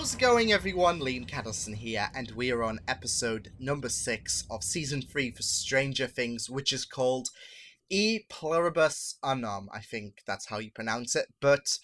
How's it going, everyone? Liam Catterson here, and we are on episode number 6 of season 3 for Stranger Things, which is called Pluribus Unum. I think that's how you pronounce it. But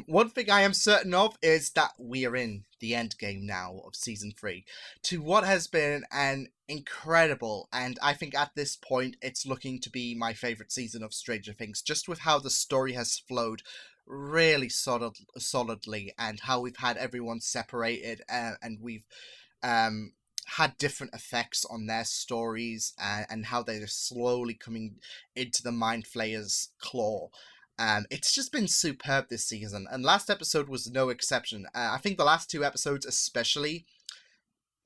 one thing I am certain of is that we are in the end game now of season 3 to what has been an incredible, and I think at this point it's looking to be my favourite season of Stranger Things, just with how the story has flowed really solidly, and how we've had everyone separated, and we've had different effects on their stories, and how they're slowly coming into the Mind Flayer's claw. It's just been superb this season, and last episode was no exception. I think the last 2 episodes especially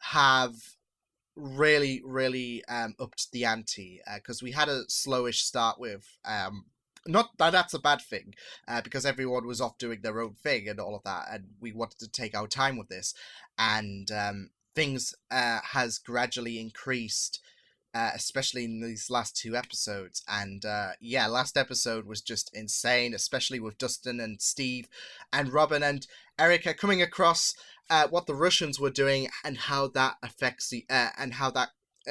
have really upped the ante, because we had a slowish start with not that that's a bad thing, because everyone was off doing their own thing and all of that, and we wanted to take our time with this, and things has gradually increased, especially in these last 2 episodes. And yeah, last episode was just insane, especially with Dustin and Steve and Robin and Erica coming across what the Russians were doing, and how that affects the and how that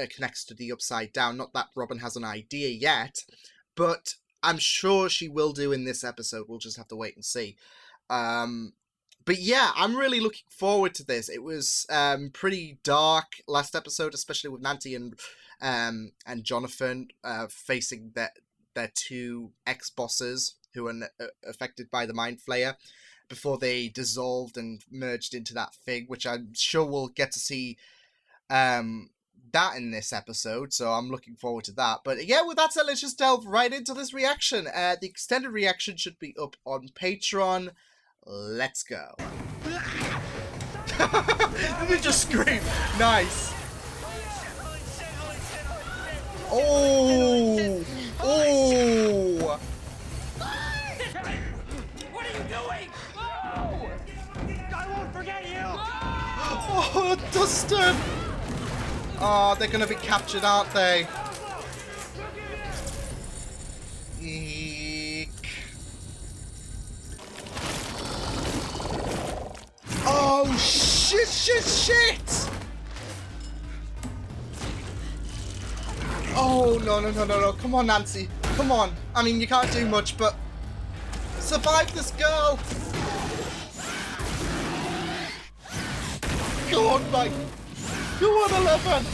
connects to the Upside Down. Not that Robin has an idea yet, but I'm sure she will do in this episode. We'll just have to wait and see. But yeah, I'm really looking forward to this. It was pretty dark last episode, especially with Nancy and Jonathan facing their 2 ex-bosses who are affected by the Mind Flayer before they dissolved and merged into that thing, which I'm sure we'll get to see that in this episode, so I'm looking forward to that. But yeah, with that said, let's just delve right into this reaction. The extended reaction should be up on Patreon. Let's go. Let me just scream. Nice. Oh. Oh. What are you doing? No! I won't forget you! Oh, Dustin. Oh, they're gonna be captured, aren't they? Eek. Oh, shit! Oh, no. Come on, Nancy. Come on. I mean, you can't do much, but survive this girl. Go on, Mike. Go on, 11.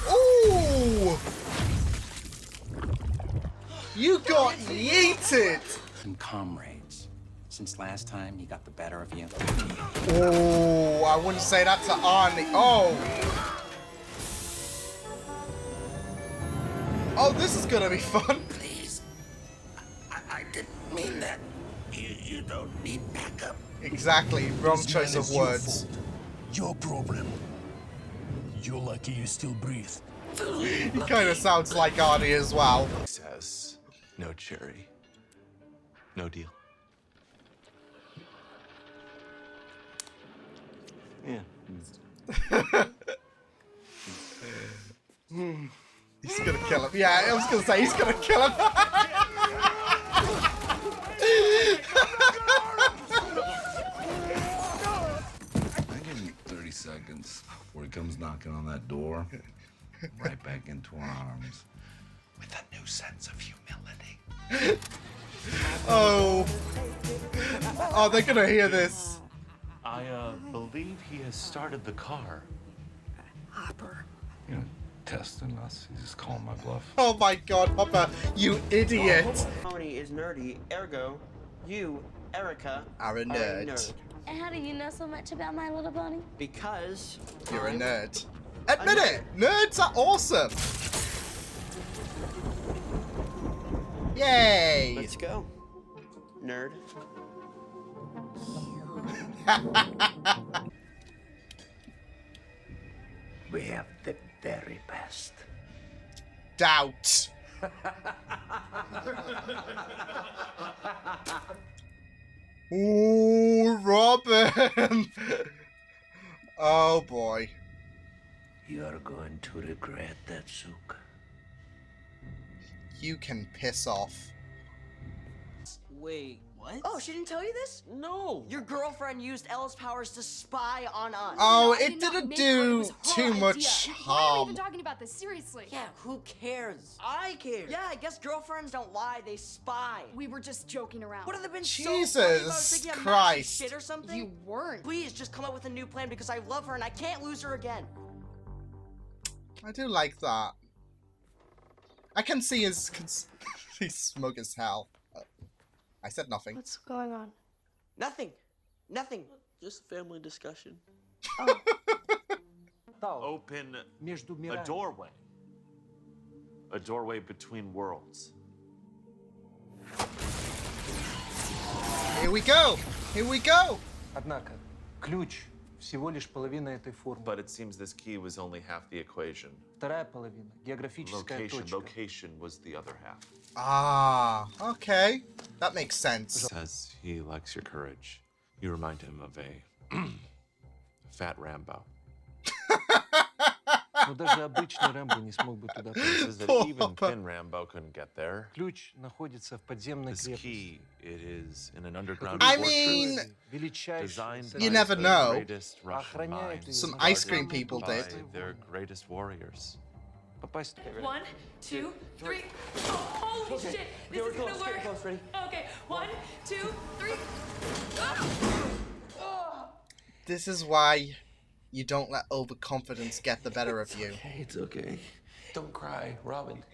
Oh! You got yeeted! And comrades, since last time he got the better of you. Oh, I wouldn't say that's an Arnie. Oh! Oh, this is gonna be fun. Please, I didn't mean that. You don't need backup. Exactly, wrong choice of words. Your problem. You're lucky you still breathe. He kind of sounds like Arnie as well. Says no cherry, no deal. Yeah. He's gonna kill him. Yeah, I was gonna say he's gonna kill him. I give him 30 seconds before he comes knocking on that door. Right back into our arms with a new sense of humility. Oh. Oh, they're gonna hear this. I believe he has started the car. Hopper. You know, testing us. He's just calling my bluff. Oh my god, Hopper, you idiot. Tony is nerdy, ergo, you, Erica, Are a nerd. And how do you know so much about My Little Pony? Because You're a nerd. Admit it! Nerds are awesome! Yay! Let's go, nerd. We have the very best. Doubt. Ooh, Robin! Oh boy. You're going to regret that, Zook. You can piss off. Wait, what? Oh, she didn't tell you this? No! Your girlfriend used Ella's powers to spy on us. Oh, No, I it did not didn't make her. It do was her too idea. much Why are we harm. even talking about this? Seriously. Yeah, who cares? I care! Yeah, I guess girlfriends don't lie, they spy. We were just joking around. What have they been so Jesus funny about us thinking of Christ. massive shit or something? You weren't. Please just come up with a new plan because I love her and I can't lose her again. I do like that. I can see his... he's smug as hell. I said nothing. What's going on? Nothing. Nothing. Just family discussion. Open a doorway. A doorway between worlds. Here we go! Here we go! Однако, ключ всего лишь половина этой формы. But it seems this key was only half the equation. Vторая половина — географическая точка. Location was the other half. Ah, okay. That makes sense. Says he likes your courage. You remind him of a fat Rambo. Но даже обычный Рэмбо не смог бы туда пройти. Says that even thin Rambo couldn't get there. Ключ находится в подземной This крепости. key, it is in an underground I fortress mean, величайший designed you by never the know. greatest Russian Охраняет ее minds, Some guarded ice cream people by did. their greatest warriors. Попасть. 1, 2, 3. Oh, holy shit! This is gonna work. Close, ready? Okay, 1, 2, 3. This is why you don't let overconfidence get the better of you. Hey, it's okay. Don't cry, Robin.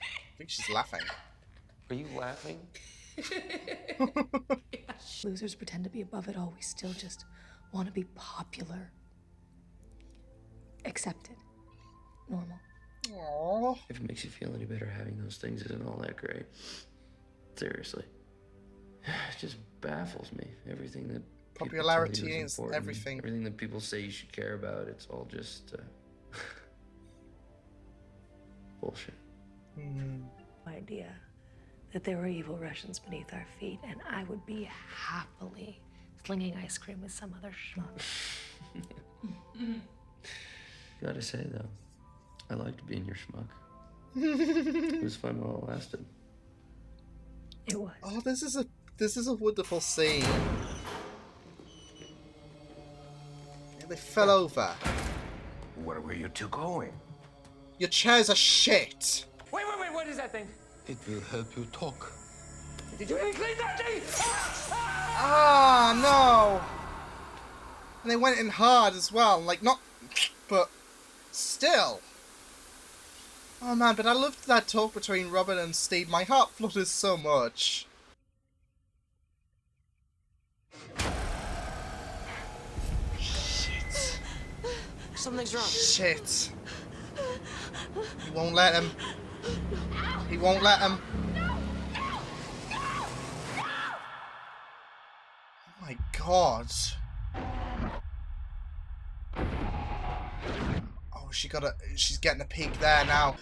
I think she's laughing. Are you laughing? Losers pretend to be above it all. We still just want to be popular. Accepted. Normal. Aww. If it makes you feel any better, having those things isn't all that great. Seriously. It just baffles me. Everything that people tell you Popularity is is important, everything. Everything that people say you should care about, it's all just bullshit. Idea that there were evil Russians beneath our feet, and I would be happily slinging ice cream with some other schmuck. Gotta say though, I liked being your schmuck. It was fun while it lasted. It was. Oh, this is a wonderful scene. Yeah, they fell over. Where were you two going? Your chairs are shit. Wait, what is that thing? It will help you talk. Did you even clean that thing? Ah, no. And they went in hard as well. Like, not... But... Still. Oh, man, but I loved that talk between Robin and Steve. My heart flutters so much. Shit. Something's wrong. Shit. He won't let him. He won't let him. Oh my god. Oh, she's getting a peek there now.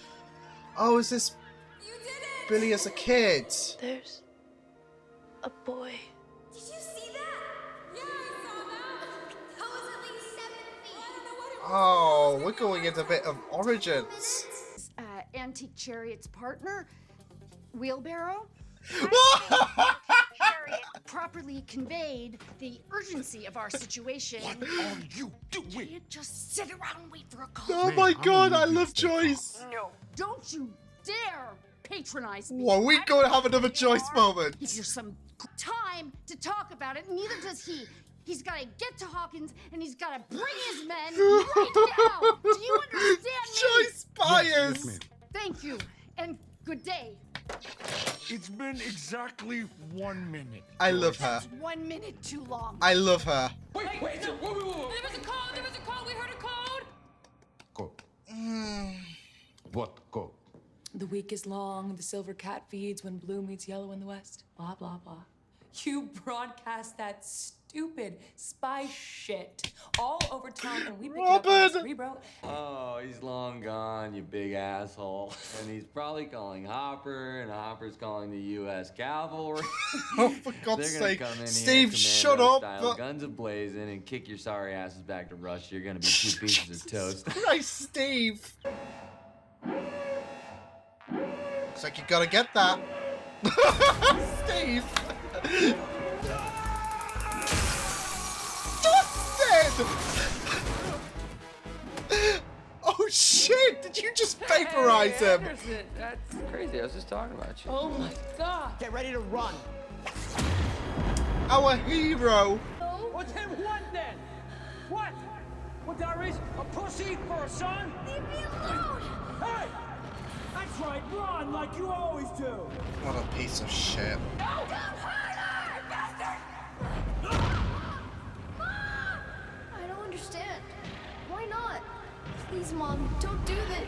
Oh, is this Billy as a kid? There's a boy. Did you see that? Yeah, I saw that. That was at least 7 feet. I don't know what it was. Oh, we're going into a bit of origins. Antique Chariot's partner, Wheelbarrow, properly conveyed the urgency of our situation. What are you doing? Can't just sit around and wait for a call. Oh my god, I love Joyce. No, don't you dare patronize me. Whoa, we going to have another Joyce moment. Give you some time to talk about it, neither does he. He's got to get to Hawkins, and he's got to bring his men right now. Do you understand me? Joyce Byers. Yes, ma'am. Thank you, and good day. It's been exactly 1 minute. I love her. That's 1 minute too long. I love her. Wait, There was a code, we heard a code. Code. What code? The week is long, the silver cat feeds when blue meets yellow in the west. Blah, blah, blah. You broadcast that stupid spy shit all over town, and we picked it up on the Cerebro. Oh, he's long gone, you big asshole. And he's probably calling Hopper, and Hopper's calling the U.S. Cavalry. Oh, for God's They're gonna sake. come in Steve, here, shut commando up. style, guns a-blazing, and kick your sorry asses back to Russia. You're gonna be 2 pieces of toast. Christ, Steve. Looks like you gotta get that. Steve! Dustin! Oh shit! Did you just vaporize him? Catterson, that's crazy. I was just talking about you. Oh my god. Get ready to run. Our hero! What's him what then? What? What, I raise a pussy for a son? Leave me alone! Hey! That's right, run like you always do. What a piece of shit. No! Don't hurt her, bastard! I don't understand. Why not? Please, Mom, don't do that.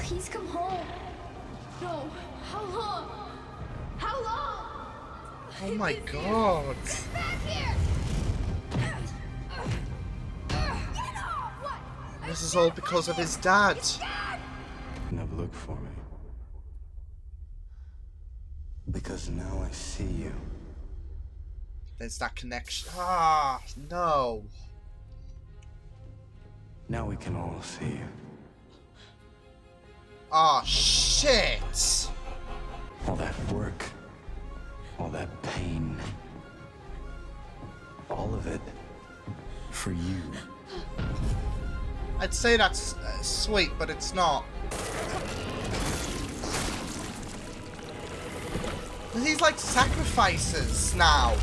Please come home. No. How long? How long? Oh my god. Get back here! Get off! What? This is all because of his dad. Never look for me. Because now I see you. There's that connection. Ah, no. Now we can all see you. Ah, shit. All that work. All that pain. All of it for you. I'd say that's sweet, but it's not. These like sacrifices now.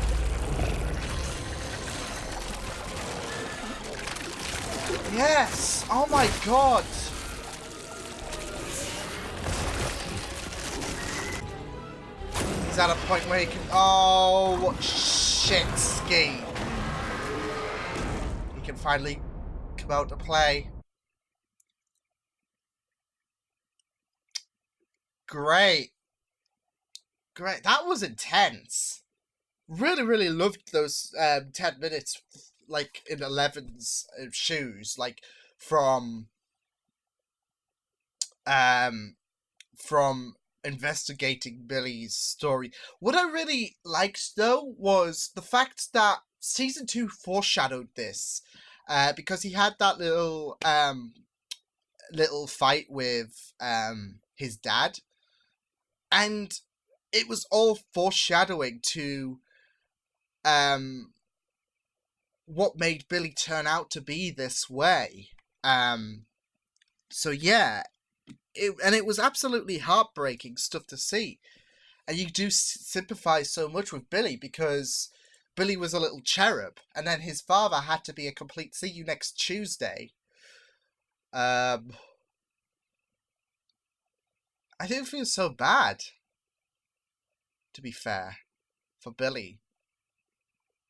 Yes. Oh my god. He's at a point where he can. Oh shit, ski. He can finally come out to play. Great. Great. That was intense. Really, really loved those 10 minutes, like, in 11's shoes. Like, from investigating Billy's story. What I really liked, though, was the fact that Season 2 foreshadowed this. Because he had that little fight with his dad. And it was all foreshadowing to what made Billy turn out to be this way. So yeah, it was absolutely heartbreaking stuff to see. And you do sympathize so much with Billy because Billy was a little cherub, and then his father had to be a complete see you next Tuesday. I didn't feel so bad, to be fair, for Billy.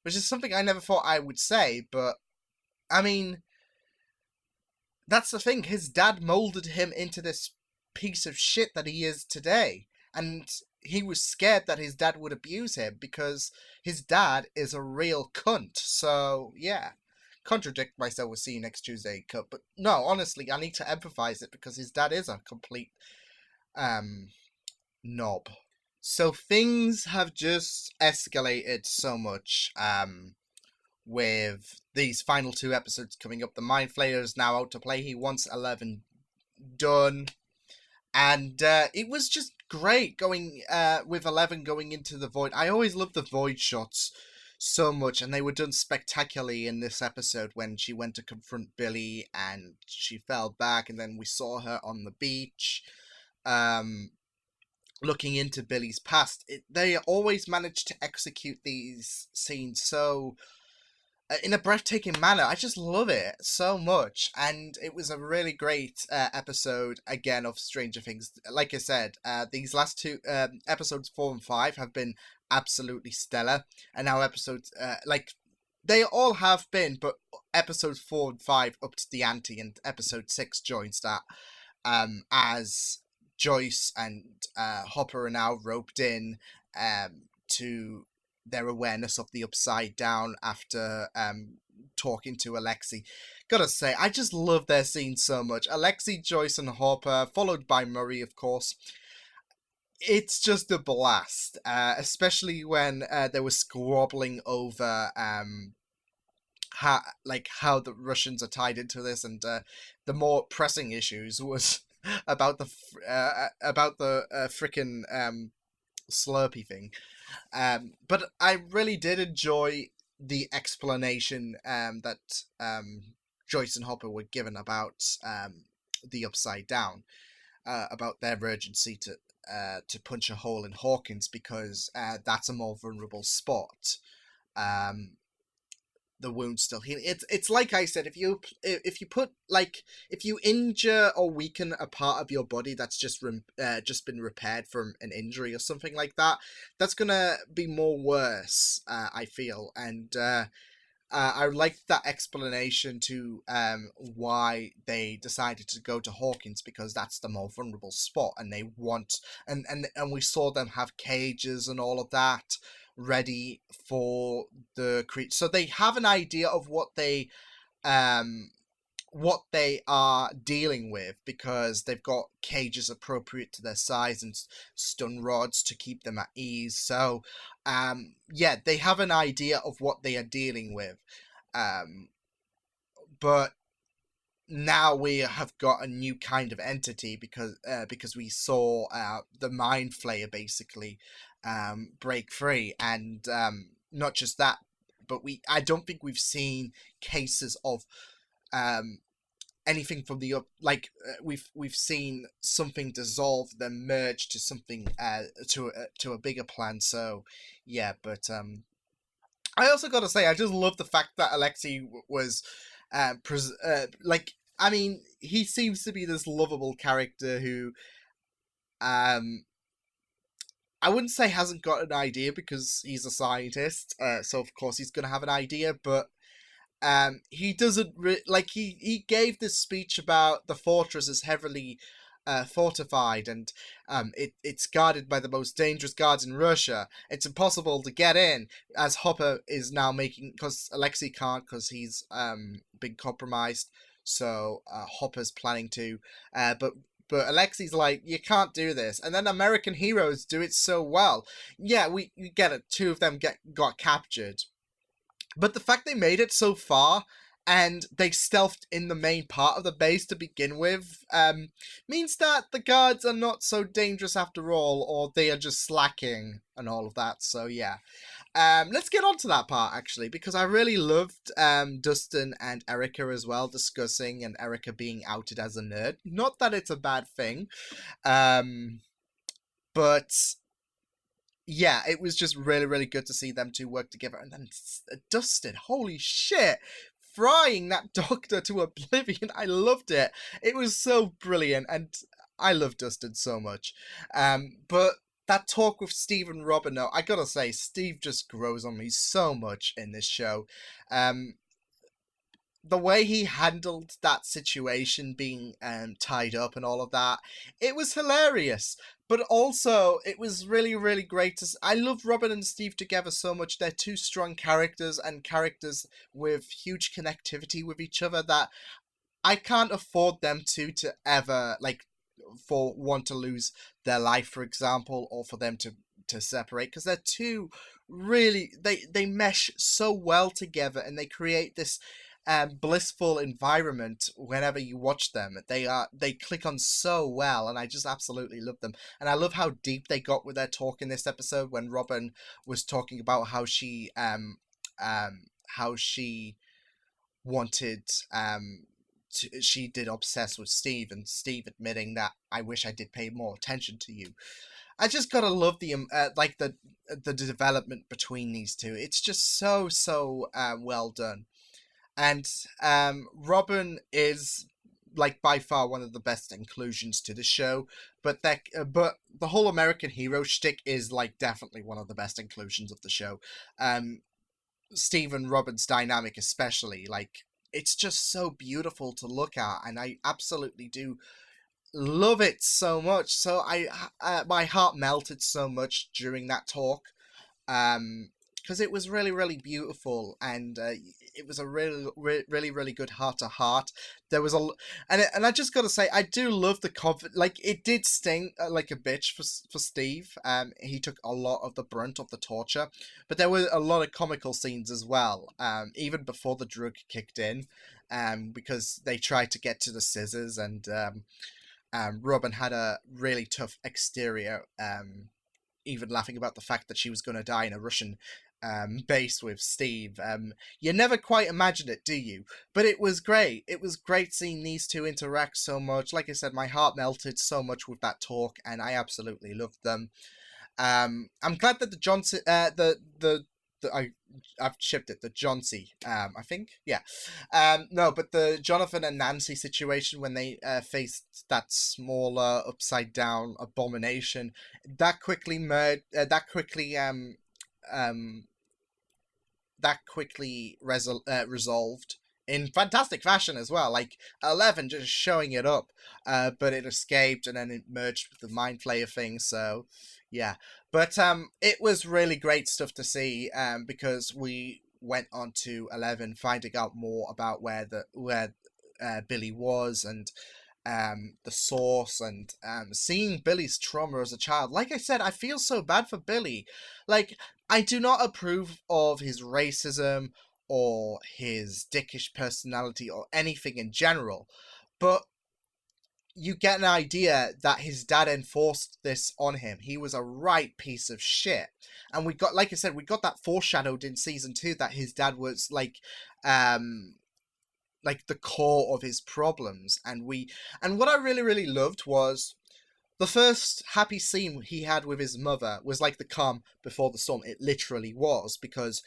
Which is something I never thought I would say, but, I mean, that's the thing. His dad molded him into this piece of shit that he is today. And he was scared that his dad would abuse him because his dad is a real cunt. So, yeah. Contradict myself with See You Next Tuesday cunt. But no, honestly, I need to empathize it because his dad is a complete knob. So things have just escalated so much with these final 2 episodes coming up. The Mind Flayer is now out to play. He wants 11 done. And it was just great going with 11 going into the Void. I always loved the Void shots so much, and they were done spectacularly in this episode when she went to confront Billy and she fell back, and then we saw her on the beach. Looking into Billy's past, they always managed to execute these scenes so in a breathtaking manner. I just love it so much, and it was a really great episode again of Stranger Things. Like I said, these last 2 episodes 4 and 5 have been absolutely stellar, and now episodes they all have been, but episodes 4 and 5 upped the ante, and episode 6 joins that as Joyce and Hopper are now roped in to their awareness of the Upside Down after talking to Alexei. Gotta say, I just love their scenes so much. Alexei, Joyce, and Hopper, followed by Murray, of course. It's just a blast, especially when they were squabbling over how the Russians are tied into this, and the more pressing issues was about the frickin' Slurpee thing. But I really did enjoy the explanation that Joyce and Hopper were given about the Upside Down, about their urgency to punch a hole in Hawkins because that's a more vulnerable spot. The wound's still healing. It's like I said, if you put if you injure or weaken a part of your body that's just been repaired from an injury or something like that, that's gonna be more worse. I feel, and I liked that explanation to why they decided to go to Hawkins, because that's the more vulnerable spot, and they want and we saw them have cages and all of that ready for the creature, so they have an idea of what they are dealing with, because they've got cages appropriate to their size and stun rods to keep them at ease. So yeah, they have an idea of what they are dealing with, but now we have got a new kind of entity because we saw the Mind Flayer basically break free, and not just that, but I don't think we've seen cases of anything from the we've seen something dissolve then merge to something to a bigger plan. So yeah, but I also got to say, I just love the fact that Alexei was I mean, he seems to be this lovable character who I wouldn't say hasn't got an idea, because he's a scientist, so of course he's gonna have an idea, but he doesn't he gave this speech about the fortress is heavily fortified, and it's guarded by the most dangerous guards in Russia. It's impossible to get in, as Hopper is now making, because Alexei can't, because he's been compromised. So Hopper's planning to, but Alexei's like, you can't do this, and then American heroes do it so well. Yeah, we get it. Two of them got captured. But the fact they made it so far and they stealthed in the main part of the base to begin with means that the guards are not so dangerous after all, or they are just slacking and all of that. So yeah. Let's get on to that part, actually, because I really loved Dustin and Erica as well discussing, and Erica being outed as a nerd. Not that it's a bad thing, but yeah, it was just really, really good to see them two work together. And then Dustin, holy shit, frying that doctor to oblivion. I loved it. It was so brilliant, and I love Dustin so much. But that talk with Steve and Robin, though, I gotta say, Steve just grows on me so much in this show. The way he handled that situation, being tied up and all of that, it was hilarious. But also, it was really, really great to... I love Robin and Steve together so much. They're two strong characters, and characters with huge connectivity with each other, that I can't afford them to ever, for one to lose their life, for example, or for them to separate, because they're two really... They mesh so well together, and they create this blissful environment whenever you watch them. They click on so well, and I just absolutely love them. And I love how deep they got with their talk in this episode, when Robin was talking about how she wanted she did obsess with Steve, and Steve admitting that, I wish I did pay more attention to you. I just gotta love the the development between these two. It's just so well done. And Robin is by far one of the best inclusions to the show, but the whole American hero shtick is definitely one of the best inclusions of the show. Steve and Robin's dynamic especially, it's just so beautiful to look at, and I absolutely do love it so much. So my heart melted so much during that talk, because it was really, really beautiful, and it was a really, really good heart-to-heart. There was and I just gotta say, I do love the it did sting like a bitch for Steve. He took a lot of the brunt of the torture, but there were a lot of comical scenes as well, even before the drug kicked in, because they tried to get to the scissors, and Robin had a really tough exterior, even laughing about the fact that she was going to die in a Russian base with Steve. You never quite imagined it, do you? But it was great. It was great seeing these two interact so much. Like I said, my heart melted so much with that talk, and I absolutely loved them. I'm glad that the Johnson, I've shipped it, the Johnsy, I think, yeah. No, but the Jonathan and Nancy situation when they faced that smaller upside down abomination, that quickly resolved in fantastic fashion as well. Like 11 just showing it up, but it escaped and then it merged with the Mind Flayer thing. So yeah, but it was really great stuff to see, because we went on to 11 finding out more about where Billy was, and the source, and seeing Billy's trauma as a child. Like I said, I feel so bad for Billy. Like, I do not approve of his racism or his dickish personality or anything in general, but you get an idea that his dad enforced this on him. He was a right piece of shit. And we got, like I said, we got that foreshadowed in season 2 that his dad was like the core of his problems. And what I really, really loved was the first happy scene he had with his mother was like the calm before the storm. It literally was, because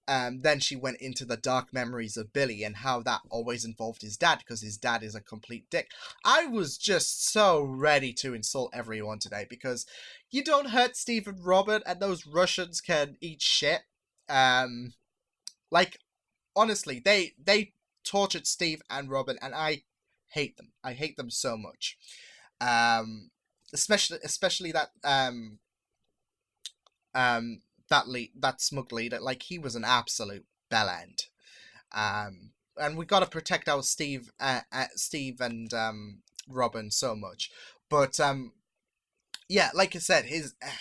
then she went into the dark memories of Billy and how that always involved his dad, because his dad is a complete dick. I was just so ready to insult everyone today, because you don't hurt Steve and Robert, and those Russians can eat shit. Like, honestly, they tortured Steve and Robin, and I hate them. I hate them so much. Especially that that smug leader. Like, he was an absolute bellend. And we got to protect our Steve and Robin so much. But yeah, like I said,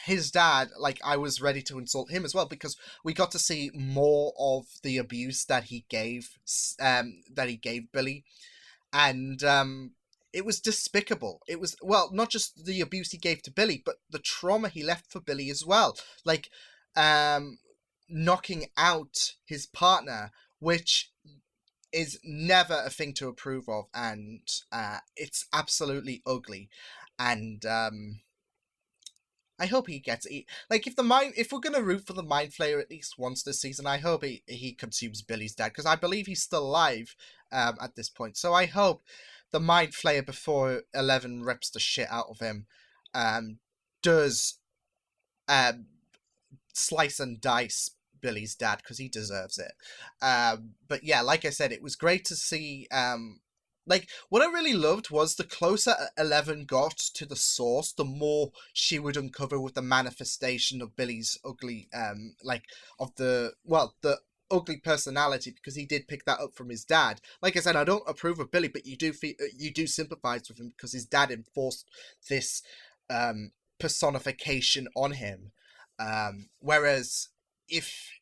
his dad, like, I was ready to insult him as well, because we got to see more of the abuse that he gave Billy, and it was despicable. It was, well, not just the abuse he gave to Billy, but the trauma he left for Billy as well. Like, knocking out his partner, which is never a thing to approve of, and it's absolutely ugly. And I hope he gets it. Like, if we're gonna root for the Mind Flayer at least once this season, I hope he consumes Billy's dad, because I believe he's still alive at this point. So I hope the Mind Flayer, before 11 rips the shit out of him, does slice and dice Billy's dad, because he deserves it. But yeah, like I said, it was great to see. Like, what I really loved was the closer 11 got to the source, the more she would uncover with the manifestation of Billy's ugly, the ugly personality, because he did pick that up from his dad. Like I said, I don't approve of Billy, but you do sympathize with him, because his dad enforced this personification on him. Whereas if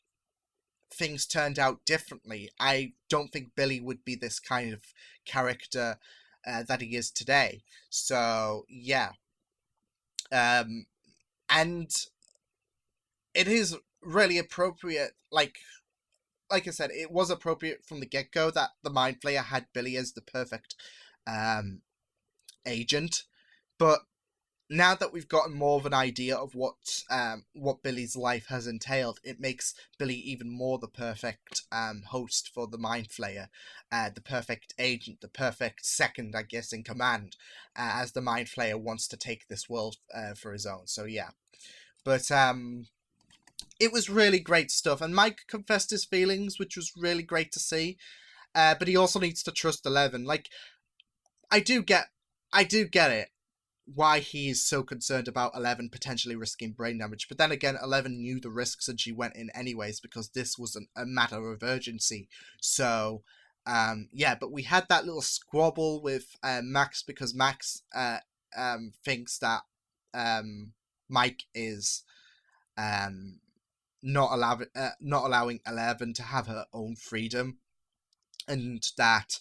things turned out differently, I don't think Billy would be this kind of character that he is today. So yeah, and it is really appropriate. Like I said, it was appropriate from the get-go that the Mind Flayer had Billy as the perfect agent, but now that we've gotten more of an idea of what Billy's life has entailed, it makes Billy even more the perfect host for the Mind Flayer, the perfect agent, the perfect second, I guess, in command, as the Mind Flayer wants to take this world for his own. So yeah, but it was really great stuff, and Mike confessed his feelings, which was really great to see. But he also needs to trust 11. Like, I do get it, why he's so concerned about 11 potentially risking brain damage. But then again, 11 knew the risks and she went in anyways, because this was a matter of urgency. So, yeah, but we had that little squabble with Max, because Max thinks that Mike is not allowing 11 to have her own freedom, and that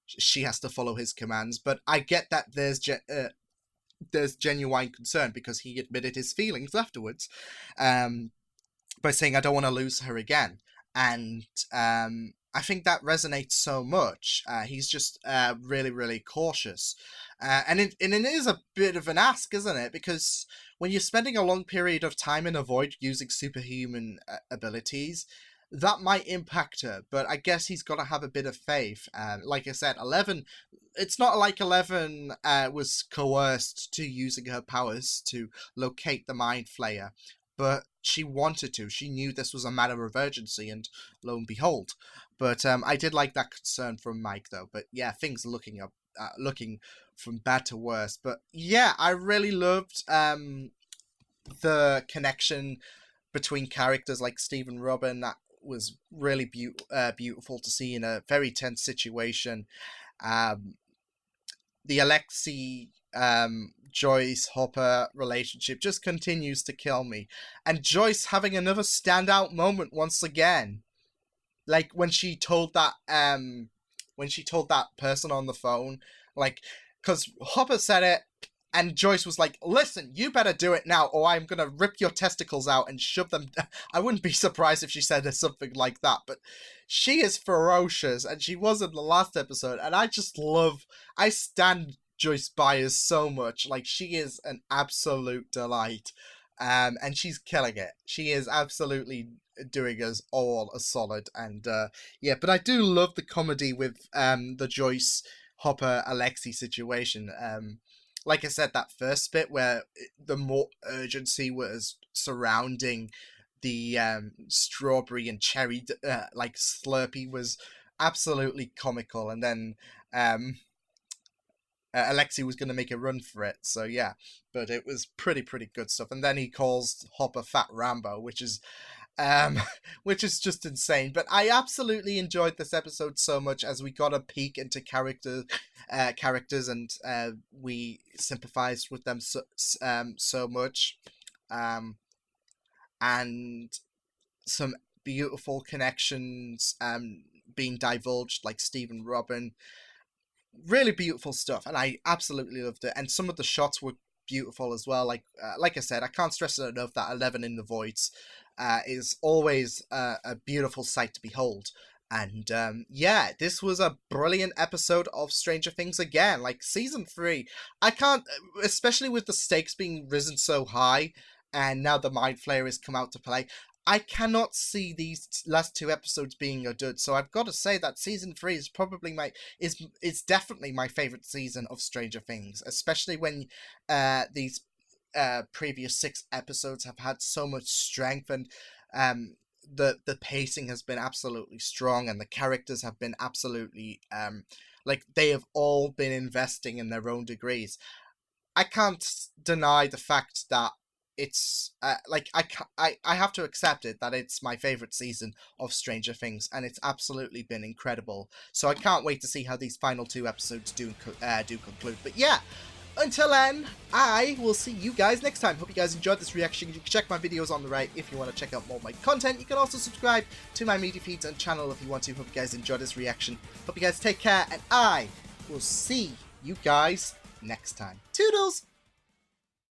she has to follow his commands. But I get that there's genuine concern, because he admitted his feelings afterwards, by saying, I don't want to lose her again. And I think that resonates so much. He's just really, really cautious. And it is a bit of an ask, isn't it? Because when you're spending a long period of time in a void using superhuman abilities, that might impact her. But I guess he's got to have a bit of faith. Like I said, 11... It's not like 11 was coerced to using her powers to locate the Mind Flayer, but she wanted to. She knew this was a matter of urgency, and lo and behold. But I did like that concern from Mike, though. But yeah, things looking from bad to worse. But yeah, I really loved the connection between characters like Steve and Robin. That was really beautiful to see in a very tense situation. The Alexei, Joyce, Hopper relationship just continues to kill me. And Joyce having another standout moment once again. Like when she told that person on the phone, like, because Hopper said it, and Joyce was like, listen, you better do it now, or I'm going to rip your testicles out and shove them. I wouldn't be surprised if she said something like that, but she is ferocious, and she was in the last episode, and I stand Joyce Byers so much. Like, she is an absolute delight, and she's killing it. She is absolutely doing us all a solid, and yeah, but I do love the comedy with the Joyce, Hopper, Alexei situation. Like I said, that first bit where the more urgency was surrounding the strawberry and cherry like Slurpee was absolutely comical, and then Alexei was going to make a run for it, so yeah, but it was pretty good stuff. And then he calls Hopper Fat Rambo, which is just insane. But I absolutely enjoyed this episode so much, as we got a peek into characters, and we sympathized with them so much, and some beautiful connections being divulged, like Steve and Robin. Really beautiful stuff, and I absolutely loved it. And some of the shots were beautiful as well. Like I said, I can't stress it enough that 11 in the Voids is always a beautiful sight to behold. And yeah, this was a brilliant episode of Stranger Things again. Like, season 3, I can't, especially with the stakes being risen so high, and now the Mind Flayer has come out to play, I cannot see these last 2 episodes being a dud. So I've got to say that season 3 is probably is definitely my favorite season of Stranger Things, especially when these previous 6 episodes have had so much strength, and the pacing has been absolutely strong, and the characters have been absolutely like, they have all been investing in their own degrees. I can't deny the fact that it's like, I have to accept it, that it's my favorite season of Stranger Things, and it's absolutely been incredible. So I can't wait to see how these final 2 episodes do conclude. But yeah, until then, I will see you guys next time. Hope you guys enjoyed this reaction. You can check my videos on the right if you want to check out more of my content. You can also subscribe to my media feeds and channel if you want to. Hope you guys enjoyed this reaction. Hope you guys take care, and I will see you guys next time. Toodles!